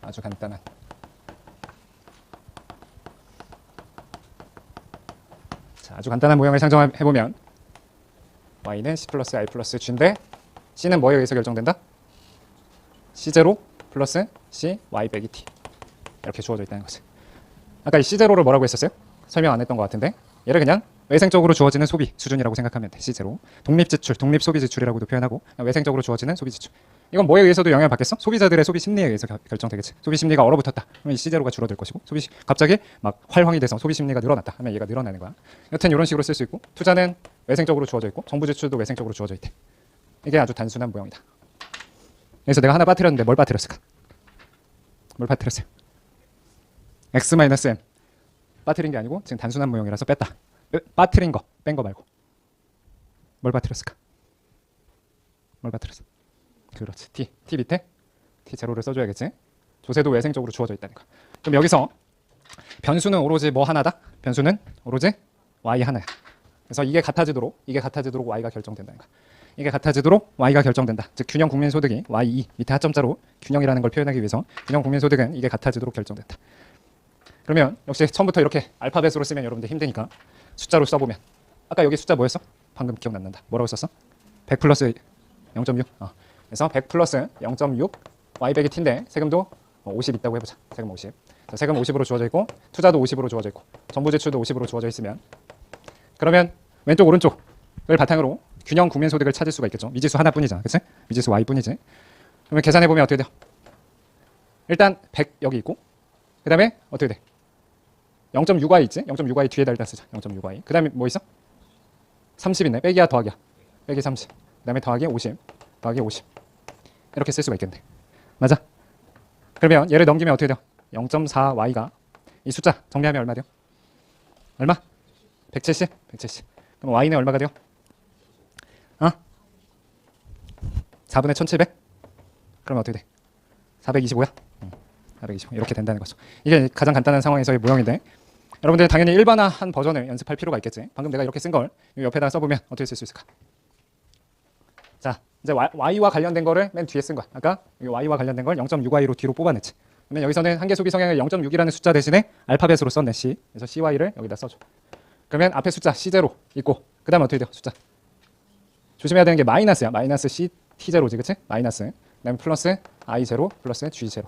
아주 간단한. 자, 아주 간단한 모형을 상정해보면 y는 c 플러스 i 플러스 g인데 c는 뭐에 의해서 결정된다? c0 플러스 c y 빼기 t 이렇게 주어져 있다는 거지. 아까 이 c0를 뭐라고 했었어요? 설명 안 했던 것 같은데 얘를 그냥 외생적으로 주어지는 소비 수준이라고 생각하면 돼. C0 독립지출, 독립소비지출이라고도 표현하고 외생적으로 주어지는 소비지출. 이건 뭐에 의해서도 영향을 받겠어? 소비자들의 소비 심리에 의해서 결정되겠지. 소비 심리가 얼어붙었다 그러면 이 C0가 줄어들 것이고 갑자기 막 활황이 돼서 소비 심리가 늘어났다 하면 얘가 늘어나는 거야. 여튼 이런 식으로 쓸 수 있고 투자는 외생적으로 주어져 있고 정부 지출도 외생적으로 주어져 있대. 이게 아주 단순한 모형이다. 그래서 내가 하나 빠뜨렸는데 뭘 빠뜨렸을까? 뭘 빠뜨렸어요? x-m 빠뜨린 게 아니고 지금 단순한 모형이라서 뺐다. 빠뜨린 거, 뺀 거 말고 뭘 빠뜨렸을까? 뭘 빠뜨렸어? 그렇지. t 밑에 t0를 써줘야겠지. 조세도 외생적으로 주어져 있다는 거. 그럼 여기서 변수는 오로지 뭐 하나다? 변수는 오로지 y 하나야. 그래서 이게 같아지도록 y가 결정된다는 거. 이게 같아지도록 y가 결정된다. 즉 균형 국민소득이 y2 밑에 하점자로 균형이라는 걸 표현하기 위해서 균형 국민소득은 이게 같아지도록 결정된다. 그러면 역시 처음부터 이렇게 알파벳으로 쓰면 여러분들 힘드니까 숫자로 써보면 아까 여기 숫자 뭐였어? 방금 기억 안 난다. 뭐라고 썼어? 100 플러스 0.6 그래서 100 플러스 0.6 y 빼기 t인데 세금도 50 있다고 해보자. 세금 50. 자, 세금 50으로 주어져 있고 투자도 50으로 주어져 있고 정부 지출도 50으로 주어져 있으면 그러면 왼쪽 오른쪽을 바탕으로 균형 국민소득을 찾을 수가 있겠죠. 미지수 하나뿐이잖아. 그치? 미지수 y뿐이지. 그러면 계산해보면 어떻게 돼요? 일단 100 여기 있고 그 다음에 어떻게 돼? 0.6y 있지? 0.6y 뒤에다 일단 쓰자. 0.6y. 그 다음에 뭐 있어? 30 있네. 빼기야 더하기야. 빼기 30. 그 다음에 더하기 50. 더하기 50. 이렇게 쓸 수가 있겠네. 맞아? 그러면 얘를 넘기면 어떻게 돼요? 0.4y가 이 숫자 정리하면 얼마 돼요? 얼마? 170? 170. 그럼 y는 얼마가 돼요? 4분의 1700? 그러면 어떻게 돼? 425야? 425 이렇게 된다는 거죠. 이게 가장 간단한 상황에서의 모형인데 여러분들 당연히 일반화한 버전을 연습할 필요가 있겠지. 방금 내가 이렇게 쓴 걸 옆에다 써보면 어떻게 쓸 수 있을까? 자, 이제 y와 관련된 거를 맨 뒤에 쓴 거야. 아까 y와 관련된 걸 0.6y로 뒤로 뽑아냈지. 그러면 여기서는 한계 소비 성향을 0.6이라는 숫자 대신에 알파벳으로 썼네. c. 그래서 cy를 여기다 써줘. 그러면 앞에 숫자 c0 있고 그 다음에 어떻게 돼요? 숫자. 조심해야 되는 게 마이너스야. 마이너스 c t0지. 그치? 마이너스. 그 다음에 플러스 i0 플러스 g0.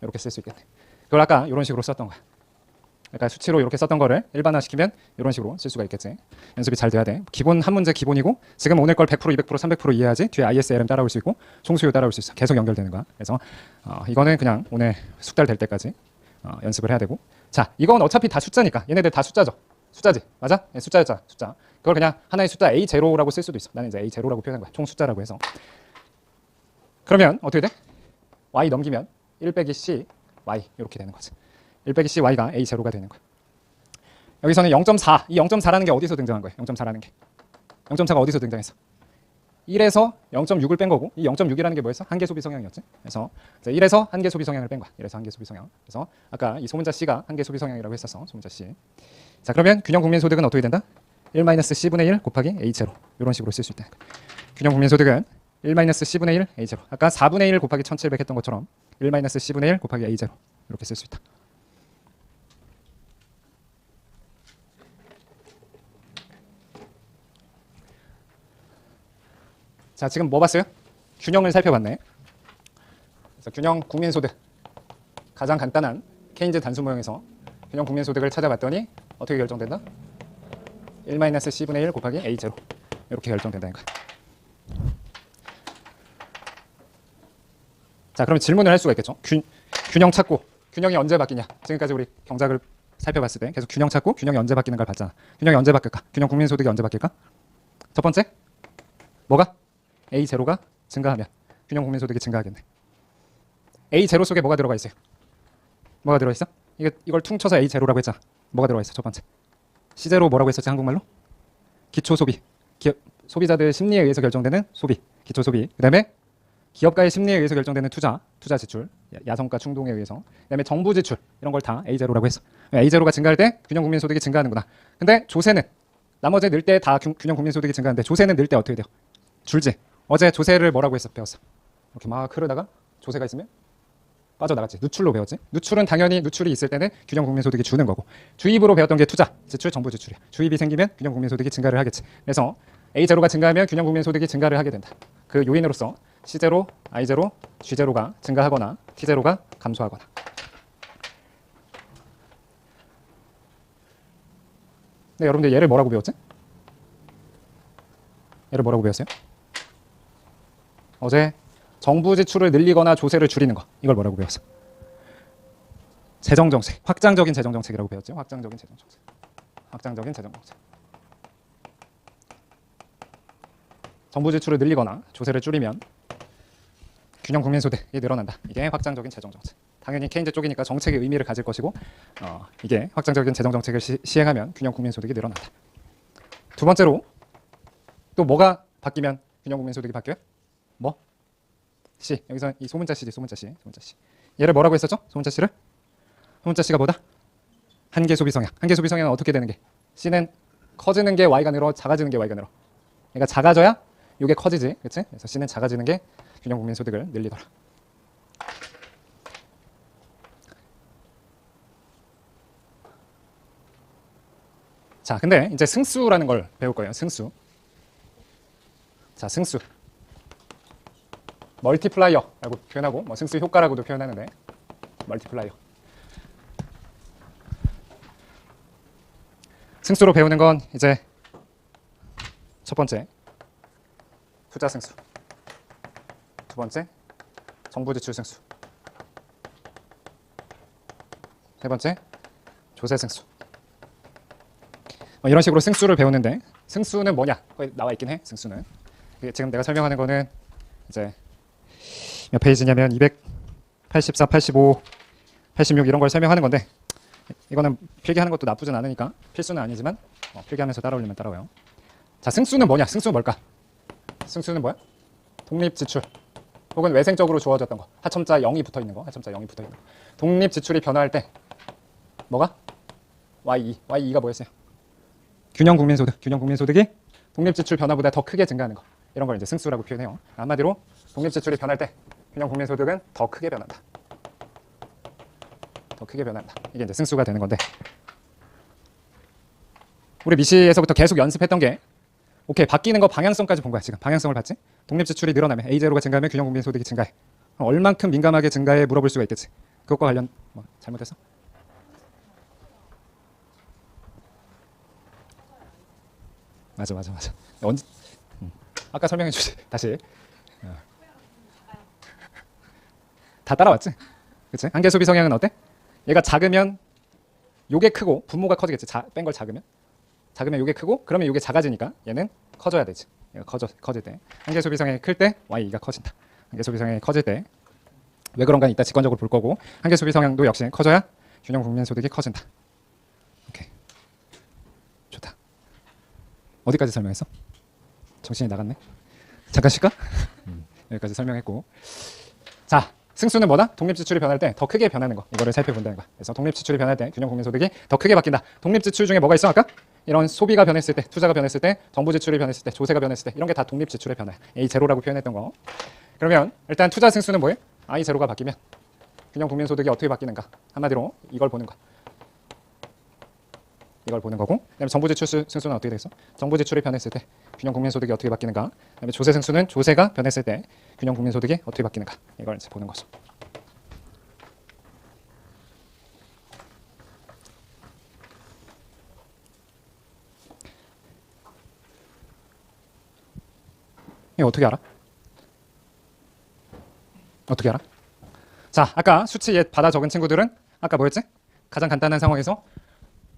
이렇게 쓸 수 있겠네. 그걸 아까 이런 식으로 썼던 거야. 그러니까 수치로 이렇게 썼던 거를 일반화시키면 이런 식으로 쓸 수가 있겠지. 연습이 잘 돼야 돼. 기본 한 문제 기본이고 지금 오늘 걸 100%, 200%, 300% 이해하지 뒤에 ISLM 따라올 수 있고 총수요 따라올 수 있어. 계속 연결되는 거야. 그래서 이거는 그냥 오늘 숙달 될 때까지 연습을 해야 되고 자, 이건 어차피 다 숫자니까 얘네들 다 숫자죠. 숫자지. 맞아? 네, 숫자였잖아. 숫자. 그걸 그냥 하나의 숫자 A0라고 쓸 수도 있어. 나는 이제 A0라고 표현한 거야. 총 숫자라고 해서. 그러면 어떻게 돼? Y 넘기면 1 빼기 C Y 이렇게 되는 거지. 1 빼기 C Y가 A0가 되는 거야. 여기서는 0.4, 이 0.4라는 게 어디서 등장한 거예요? 0.4라는 게. 0.4가 어디서 등장했어? 1에서 0.6을 뺀 거고 이 0.6이라는 게 뭐였어? 한계 소비 성향이었지. 그래서 1에서 한계 소비 성향을 뺀 거야. 1에서 한계 소비 성향. 그래서 아까 이 소문자 C가 한계 소비 성향이라고 했었어. 소문자 C. 자, 그러면 균형 국민 소득은 어떻게 된다? 1-C분의 1 곱하기 A0 이런 식으로 쓸 수 있다. 균형 국민 소득은 1-C분의 1 A0 아까 4분의 1 곱하기 1700 했던 것처럼 1-C분의 1 곱하기 A0 이렇게 쓸 수 있다. 자, 지금 뭐 봤어요? 균형을 살펴봤네. 그래서 균형 국민소득 가장 간단한 케인즈 단수 모형에서 균형 국민소득을 찾아봤더니 어떻게 결정된다? 1-C분의 1 곱하기 A0 이렇게 결정된다는 거야. 자, 그럼 질문을 할 수가 있겠죠. 균형 찾고 균형이 언제 바뀌냐. 지금까지 우리 경작을 살펴봤을 때 계속 균형 찾고 균형이 언제 바뀌는 걸 봤잖아. 균형이 언제 바뀔까? 균형 국민소득이 언제 바뀔까? 첫 번째 뭐가? A0가 증가하면 균형 국민소득이 증가하겠네. A0 속에 뭐가 들어가 있어요? 뭐가 들어있어? 이걸 퉁쳐서 A0라고 했잖아. 뭐가 들어가 있어? 첫 번째 C0 뭐라고 했었지 한국말로? 기초소비. 소비자들 심리에 의해서 결정되는 소비. 기초소비. 그 다음에 기업가의 심리에 의해서 결정되는 투자 지출, 야성가 충동에 의해서. 그 다음에 정부 지출 이런 걸 다 A0라고 했어. A0가 증가할 때 균형 국민소득이 증가하는구나. 근데 조세는 나머지 늘 때 다 균형 국민소득이 증가하는데 조세는 늘 때 어떻게 돼요? 줄지. 어제 조세를 뭐라고 했어? 배웠어. 이렇게 막 흐르다가 조세가 있으면 빠져나갔지. 누출로 배웠지. 누출은 당연히 누출이 있을 때는 균형 국민소득이 주는 거고, 주입으로 배웠던 게 투자, 지출, 정부 지출이야. 주입이 생기면 균형 국민소득이 증가를 하겠지. 그래서 A0가 증가하면 균형 국민소득이 증가를 하게 된다. 그 요인으로서 C0, I0, G0가 증가하거나 T0가 감소하거나. 네, 여러분들 얘를 뭐라고 배웠지? 얘를 뭐라고 배웠어요? 어제 정부 지출을 늘리거나 조세를 줄이는 거, 이걸 뭐라고 배웠어? 재정정책, 확장적인 재정정책이라고 배웠죠. 확장적인 재정정책, 확장적인 재정정책. 정부 지출을 늘리거나 조세를 줄이면 균형 국민소득이 늘어난다. 이게 확장적인 재정정책. 당연히 케인즈 쪽이니까 정책의 의미를 가질 것이고, 이게 확장적인 재정정책을 시행하면 균형 국민소득이 늘어난다. 두 번째로 또 뭐가 바뀌면 균형 국민소득이 바뀌어요? 뭐? C. 여기서 이 소문자 C지, 소문자 C. 소문자 C. 얘를 뭐라고 했었죠? 소문자 C를? 소문자 C가 뭐다? 한계 소비 성향. 한계 소비 성향은 어떻게 되는 게? C는 커지는 게 Y가 늘어, 작아지는 게 Y가 늘어. 그러니까 작아져야 이게 커지지, 그렇지? 그래서 C는 작아지는 게 균형 국민소득을 늘리더라. 자, 근데 이제 승수라는 걸 배울 거예요. 승수. 자, 승수. 멀티플라이어라고 표현하고, 뭐 승수 효과라고도 표현하는데, 멀티플라이어. 승수로 배우는 건 이제 첫 번째 투자 승수, 두 번째 정부 지출 승수, 세 번째 조세 승수. 이런 식으로 승수를 배우는데, 승수는 뭐냐? 거기 나와 있긴 해. 승수는 지금 내가 설명하는 거는 이제 몇 페이지냐면 284, 85, 86 이런 걸 설명하는 건데, 이거는 필기하는 것도 나쁘진 않으니까 필수는 아니지만 필기하면서 따라올리면 따라와요. 자, 승수는 뭐냐? 승수 뭘까? 승수는 뭐야? 독립지출 혹은 외생적으로 주어졌던 거, 하첨자 0이 붙어 있는 거, 하첨자 0이 붙어 있는 거. 독립지출이 변화할 때 뭐가? Y2. Y2가 뭐였어요? 균형 국민소득. 균형 국민소득이 독립지출 변화보다 더 크게 증가하는 거. 이런 걸 이제 승수라고 표현해요. 한마디로 독립지출이 변할 때 균형 국민소득은 더 크게 변한다. 더 크게 변한다. 이게 이제 승수가 되는 건데, 우리 미시에서부터 계속 연습했던 게, 오케이, 바뀌는 거 방향성까지 본 거야. 지금 방향성을 봤지? 독립지출이 늘어나면 A0가 증가하면 균형 국민소득이 증가해. 얼만큼 민감하게 증가해 물어볼 수가 있겠지. 그것과 관련 뭐 잘못했어? 맞아. 언제? 아까 설명해 주지. 다시. 다 따라왔지? 그치? 한계 소비 성향은 어때? 얘가 작으면 요게 크고 분모가 커지겠지. 뺀 걸 작으면 요게 크고, 그러면 요게 작아지니까 얘는 커져야 되지. 얘가 커질 때 한계 소비 성향이 클 때 Y2가 커진다. 한계 소비 성향이 커질 때 왜 그런가 이따 직관적으로 볼 거고, 한계 소비 성향도 역시 커져야 균형 국민 소득이 커진다. 오케이, 좋다. 어디까지 설명했어? 정신이 나갔네. 잠깐 쉴까? 여기까지 설명했고, 자, 승수는 뭐다? 독립지출이 변할 때 더 크게 변하는 거, 이거를 살펴본다는 거야. 그래서 독립지출이 변할 때 균형 국민소득이 더 크게 바뀐다. 독립지출 중에 뭐가 있어? 아까 이런 소비가 변했을 때, 투자가 변했을 때, 정부 지출이 변했을 때, 조세가 변했을 때, 이런 게 다 독립지출의 변화야. A0라고 표현했던 거. 그러면 일단 투자 승수는 뭐예요? I0가 바뀌면 균형 국민소득이 어떻게 바뀌는가? 한마디로 이걸 보는 거야. 이걸 보는 거고, 그다음에 정부 지출 승수는 어떻게 되겠어? 정부 지출이 변했을 때 균형 국민소득이 어떻게 바뀌는가? 그다음에 조세 승수는 조세가 변했을 때 균형 국민소득이 어떻게 바뀌는가? 이걸 이제 보는 거죠. 이거 어떻게 알아? 어떻게 알아? 자, 아까 수치 얘 받아 적은 친구들은 아까 뭐였지? 가장 간단한 상황에서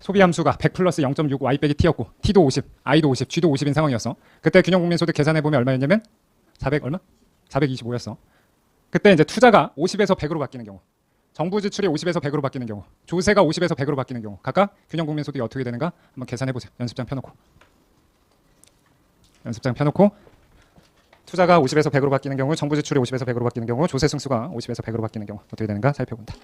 소비 함수가 100 플러스 0.6 y 빼기 t였고, t도 50, i도 50, g도 50인 상황이었어. 그때 균형 국민소득 계산해 보면 얼마였냐면 400 얼마? 425였어. 그때 이제 투자가 50에서 100으로 바뀌는 경우, 정부 지출이 50에서 100으로 바뀌는 경우, 조세가 50에서 100으로 바뀌는 경우, 각각 균형 국민소득이 어떻게 되는가 한번 계산해 보세요. 연습장 펴놓고 투자가 50에서 100으로 바뀌는 경우, 정부 지출이 50에서 100으로 바뀌는 경우, 조세 승수가 50에서 100으로 바뀌는 경우 어떻게 되는가 살펴본다.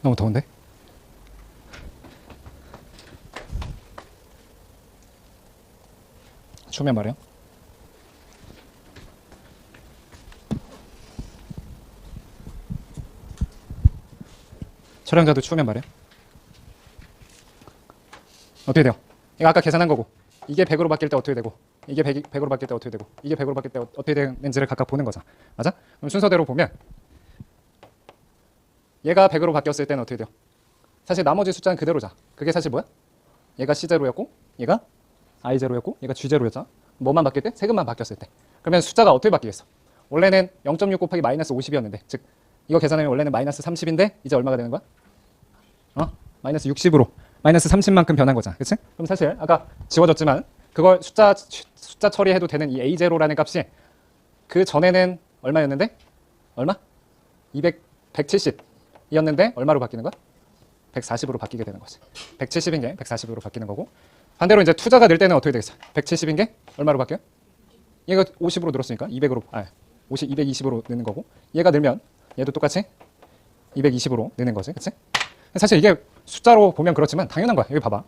너무 더운데? 추우면 말이야. 촬영자도 추우면 말이야. 어떻게 돼요? 이거 아까 계산한 거고, 이게 100으로 바뀔 때 어떻게 되고, 이게 100으로 바뀔 때 어떻게 되고, 이게 100으로 바뀔 때 어떻게 되는지를 각각 보는 거잖아. 맞아? 그럼 순서대로 보면 얘가 100으로 바뀌었을 때는 어떻게 돼요? 사실 나머지 숫자는 그대로자. 그게 사실 뭐야? 얘가 C0였고 얘가 I0였고 얘가 G0였잖아. 뭐만 바뀔 때? 세금만 바뀌었을 때. 그러면 숫자가 어떻게 바뀌겠어? 원래는 0.6 곱하기 마이너스 50이었는데, 즉 이거 계산하면 원래는 마이너스 30인데 이제 얼마가 되는 거야? 마이너스 60으로 마이너스 30만큼 변한 거잖아. 그치? 그럼 사실 아까 지워졌지만 그걸 숫자 처리해도 되는 이 A0라는 값이 그 전에는 얼마였는데? 얼마? 170이었는데 얼마로 바뀌는 거야? 140으로 바뀌게 되는 거지. 170인 게 140으로 바뀌는 거고, 반대로 이제 투자가 늘 때는 어떻게 되겠어? 170인 게 얼마로 바뀌어요? 얘가 50으로 늘었으니까 220으로 느는 거고, 얘가 늘면 얘도 똑같이 220으로 느는 거지. 그치? 사실 이게 숫자로 보면 그렇지만 당연한 거야. 여기 봐봐.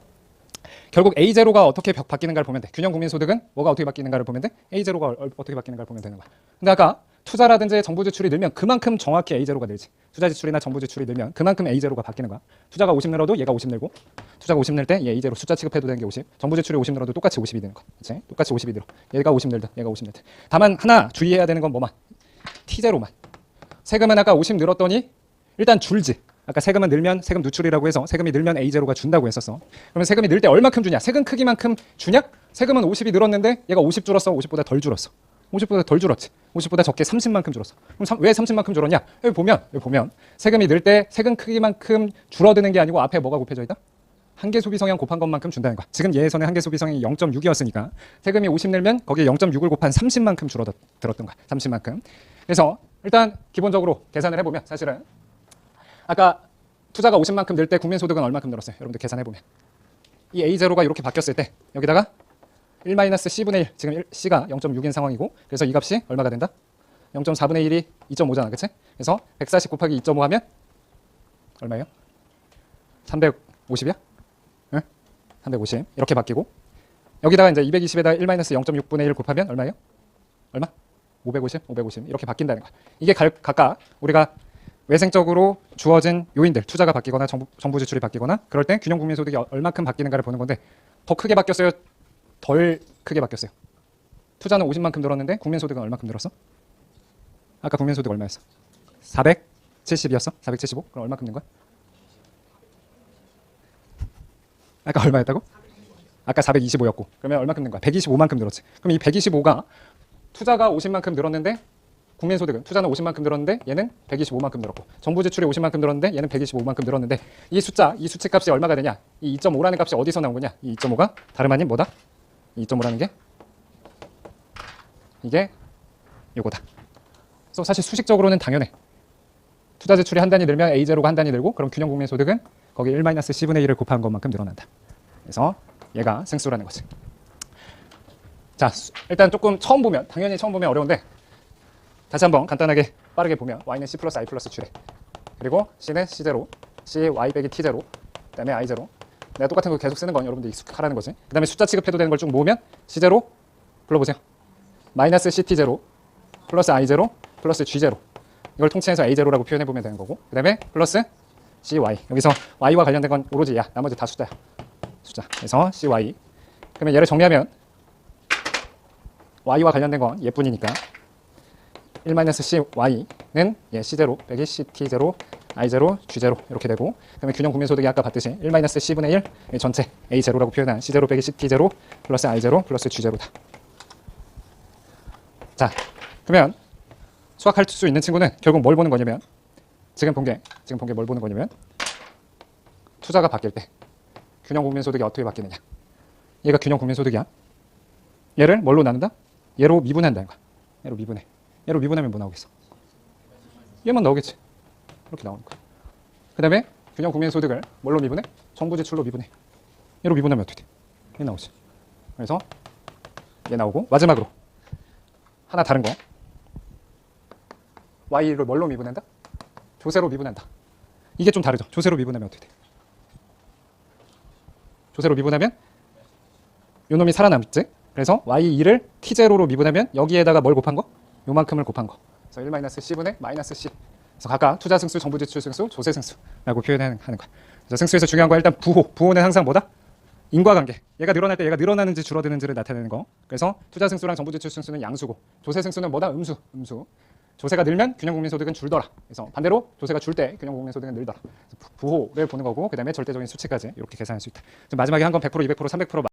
결국 A0가 어떻게 바뀌는가를 보면 돼. 균형 국민소득은 뭐가 어떻게 바뀌는가를 보면 돼. A0가 어떻게 바뀌는가를 보면 되는 거야. 근데 아까 투자라든지 정부 지출이 늘면 그만큼 정확히 A0가 늘지. 투자 지출이나 정부 지출이 늘면 그만큼 A0가 바뀌는 거야. 투자가 50 늘어도 얘가 50 늘고, 투자가 50 늘 때 얘 A0 숫자 취급해도 되는 게 50, 정부 지출이 50 늘어도 똑같이 50이 되는 거야. 그치? 똑같이 50이 늘어. 얘가 50 늘든 얘가 50 늘든. 다만 하나 주의해야 되는 건 뭐만? T0만. 세금은 아까 50 늘었더니 일단 줄지. 아까 세금은 늘면 세금 누출이라고 해서 세금이 늘면 A0가 준다고 했었어. 그러면 세금이 늘 때 얼마큼 주냐? 세금 크기만큼 주냐? 세금은 50이 늘었는데 얘가 50 줄었어? 50보다 덜 줄었어? 50보다 덜 줄었지. 50보다 적게 30만큼 줄었어. 그럼 왜 30만큼 줄었냐? 여기 보면 세금이 늘 때 세금 크기만큼 줄어드는 게 아니고 앞에 뭐가 곱해져 있다? 한계 소비 성향 곱한 것만큼 준다는 거야. 지금 얘에서는 한계 소비 성향이 0.6이었으니까 세금이 50 늘면 거기에 0.6을 곱한 30만큼 줄어들었던 거야. 30만큼. 그래서 일단 기본적으로 계산을 해보면 사실은 아까 투자가 50만큼 늘 때 국민소득은 얼마큼 늘었어요? 여러분들 계산해보면 이 A0가 이렇게 바뀌었을 때 여기다가 1-C분의 1, 지금 C가 0.6인 상황이고, 그래서 이 값이 얼마가 된다? 0.4분의 1이 2.5잖아. 그치? 그래서 140 곱하기 2.5 하면 얼마예요? 350이야? 응? 350 이렇게 바뀌고, 여기다가 이제 220에다 1-0.6분의 1 곱하면 얼마예요? 얼마? 550 이렇게 바뀐다는 거야. 이게 각각 우리가 외생적으로 주어진 요인들, 투자가 바뀌거나 정부 지출이 바뀌거나 그럴 때 균형 국민소득이 얼마큼 바뀌는가를 보는 건데, 더 크게 바뀌었어요? 덜 크게 바뀌었어요? 투자는 50만큼 늘었는데 국민소득은 얼마큼 늘었어? 아까 국민소득 얼마였어? 470이었어? 475? 그럼 얼마큼 는 거야? 아까 얼마였다고? 아까 425였고 그러면 얼마큼 는 거야? 125만큼 늘었지. 그럼 이 125가 투자가 50만큼 늘었는데 국민소득은 투자는 50만큼 늘었는데 얘는 125만큼 늘었고, 정부 지출이 50만큼 늘었는데 얘는 125만큼 늘었는데, 이 수치값이 얼마가 되냐? 이 2.5라는 값이 어디서 나온 거냐? 이 2.5가 다름 아닌 뭐다? 이 2.5라는 게 이게 요거다. 그래서 사실 수식적으로는 당연해. 투자 지출이 한 단위 늘면 A0가 한 단위 늘고, 그럼 균형 국민소득은 거기 1-C분의 1을 곱한 것만큼 늘어난다. 그래서 얘가 승수라는 거지. 자, 일단 조금 당연히 처음 보면 어려운데 다시 한번 간단하게 빠르게 보면 y는 C 플러스 I 플러스 G래. 그리고 C는 C0, C Y 빼기 T0, 그 다음에 I0. 내가 똑같은 거 계속 쓰는 건 여러분들 익숙하라는 거지. 그 다음에 숫자 취급해도 되는 걸 쭉 모으면 C0 불러보세요. 마이너스 CT0 플러스 I0 플러스 G0. 이걸 통칭해서 A0라고 표현해보면 되는 거고, 그 다음에 플러스 CY. 여기서 Y와 관련된 건 오로지 야, 나머지 다 숫자야. 숫자. 그래서 CY. 그러면 얘를 정리하면 Y와 관련된 건 얘뿐이니까 1-CY는 C0 빼기 CT0, I0, G0 이렇게 되고, 그다음에 균형 국민소득이 아까 봤듯이 1-C분의 1 전체 A0라고 표현한 C0 빼기 CT0 플러스 I0 플러스 G0다. 자, 그러면 수학할 수 있는 친구는 결국 뭘 보는 거냐면, 지금 본 게 뭘 보는 거냐면, 투자가 바뀔 때 균형 국민소득이 어떻게 바뀌느냐. 얘가 균형 국민소득이야. 얘를 뭘로 나눈다? 얘로 미분한다는 거야. 얘로 미분해. 얘로 미분하면 뭐 나오겠어? 얘만 나오겠지. 이렇게 나오는 거야. 그 다음에 균형 국민소득을 뭘로 미분해? 정부 지출로 미분해. 얘로 미분하면 어떻게 돼? 얘 나오지. 그래서 얘 나오고, 마지막으로 하나 다른 거, Y를 뭘로 미분한다? 조세로 미분한다. 이게 좀 다르죠. 조세로 미분하면 어떻게 돼? 조세로 미분하면 요 놈이 살아남지. 그래서 y2를 t0로 미분하면 여기에다가 뭘 곱한 거? 요만큼을 곱한 거. 그래서 1-c분의 -c. 그래서 각각 투자 승수, 정부 지출 승수, 조세 승수라고 표현하는 거야. 그래서 승수에서 중요한 거 일단 부호. 부호는 항상 뭐다? 인과관계. 얘가 늘어날 때 얘가 늘어나는지 줄어드는지를 나타내는 거. 그래서 투자 승수랑 정부 지출 승수는 양수고 조세 승수는 뭐다? 음수. 조세가 늘면 균형 국민 소득은 줄더라. 그래서 반대로 조세가 줄 때 균형 국민 소득은 늘더라. 부호를 보는 거고 그다음에 절대적인 수치까지 이렇게 계산할 수 있다. 마지막에 한 건 100%, 200%, 300%